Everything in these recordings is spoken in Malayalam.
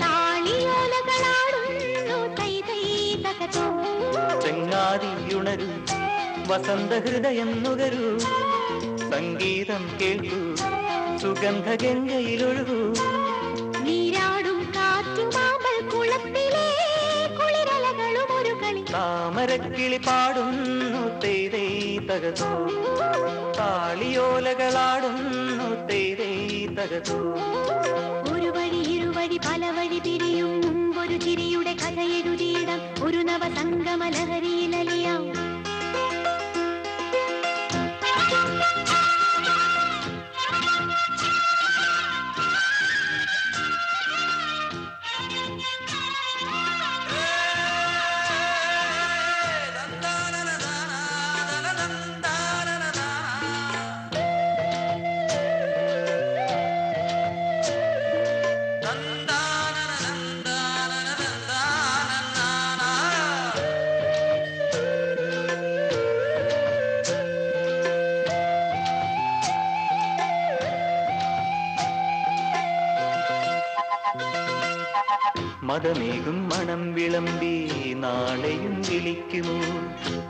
താളിയോലകളാടുന്നു തൈ തൈ തകതോ. ചെങ്ങാതിയുണരൂ, വസന്ത ഹൃദയം നുകരൂ, സംഗീതം കേൾക്കൂ, സുഗന്ധഗംഗയിലൊഴുകൂ. നീരാടും കാറ്റുമാമ്പൽ കുളത്തിലെ കുളിരലകളും ഒരു കളി. താമരക്കിളി പാടുന്നു തേതേ തകതോ, താളിയോലകളാടുന്നു തേതേ തകതോ. ഒരു വഴി ഇരുവഴി പല വഴി തിരിയും മുമ്പൊരു ചിരിയുടെ കഥയെഴുതിയിടാം. ഒരു നവസംഗമ ലഹരിയിലലിയാം. മദമേകും മണം വിളമ്പി നാളെയും വിളിക്കുമോ,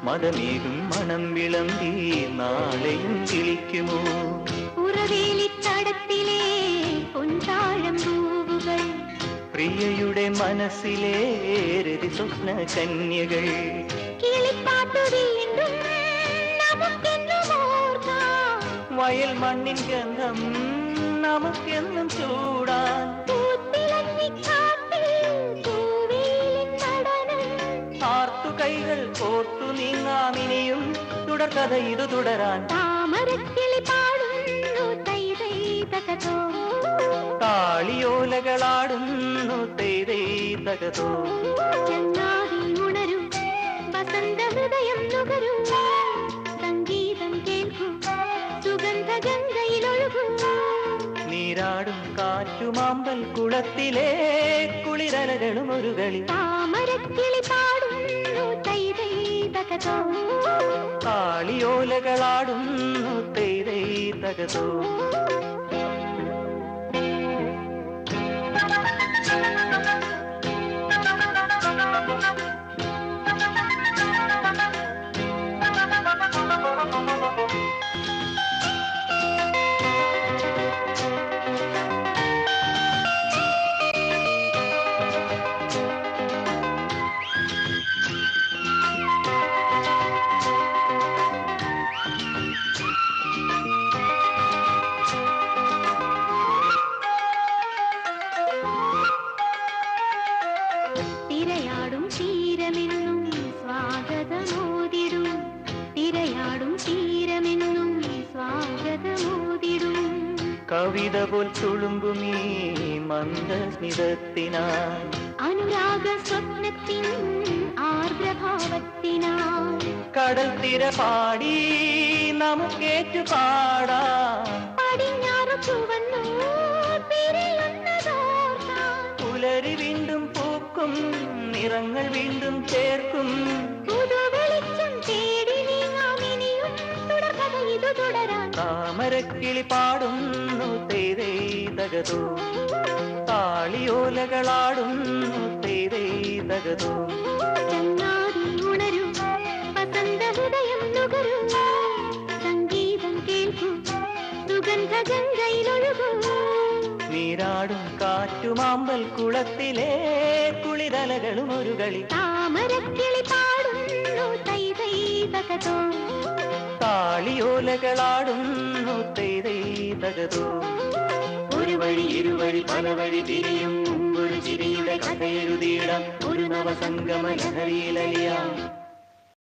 മദമേകും മണം വിളമ്പി നാളെയും വിളിക്കുമോ. ഉറവേലിത്തടത്തിലെ പൊൻതാഴം പൂവുകൾ, പ്രിയയുടെ മനസ്സിലെ രതി സ്വപ്ന കന്യകൾ. കിളിപ്പാട്ടു വീണ്ടും നമുക്കെന്നും ഓർക്കാം. വയൽ മണ്ണിൻ ഗന്ധം നമുക്കെന്നും ചൂടാൻ. ആർത്തുകൈകൾ കോർത്തു നീങ്ങാമിനിയും തുടർക്കഥ ഇത് തുടരാൻ. താമരക്കിളി പാടുന്നു തൈ തൈ തകതോ, താളിയോലകളാടുന്നു തേതേ തകതോ. ചങ്ങാതി ഉണരൂ, വസന്ത ഹൃദയം നുകരൂ, സംഗീതം കേൾക്കൂ, സുഗന്ധഗംഗയിലൊഴുകൂ. നീരാടും കാറ്റുമാമ്പൽ കുളത്തിലെ കുളിരലകളും ഒരു കളി. താമരക്കിളി പാടുന്നു തൈ തൈ തകതോ, താളിയോലകളാടുന്നു തേതേ തകതോ. തിരയാടും തീരമെന്നും സ്വാഗതമോതിടും, തിരയാടും തീരമെന്നും സ്വാഗതമോതിടും. കവിത പോൽ തുളുമ്പുമീ മന്ദസ്മിതത്തിനായി, അനുരാഗ സ്വപ്നത്തിൻ ആർദ്രഭാവത്തിനായി. കടൽ തിര പാടി നമുക്കേറ്റു പാടാം. പടിഞ്ഞാറു ചുവന്നു പിരിയുന്നതോർക്കാം. പുലരി വീണ്ടും പൂക്കും, നിറങ്ങൾ വീണ്ടും ചേർക്കും. പുതുവെളിച്ചം തേടി നീങ്ങാമിനിയും തുടർക്കഥ ഇത് തുടരാൻ. താമരക്കിളി പാടുന്നു തേതേ തകതോ, താളിയോലകളാടുന്നു തേതേ തകതോ. ചങ്ങാതി ഉണരൂ, വസന്ത ഹൃദയം നുകരൂ, സംഗീതം കേൾക്കൂ, സുഗന്ധഗംഗയിലൊഴുകൂ. നീരാടും കാറ്റുമാമ്പൽ കുളത്തിലെ കുളിരലകളും ഒരു കളി. താമരക്കിളി പാടുന്നു തൈ തൈ തകതോ, താളിയോലകളാടുന്നു തേതേ തകതോ. ഒരു വഴി ഇരുവഴി പല വഴി തിരിയും മുമ്പൊരു ചിരിയുടെ കഥയെഴുതിയിടാം. ഒരു നവസംഗമ ലഹരിയിലലിയാം.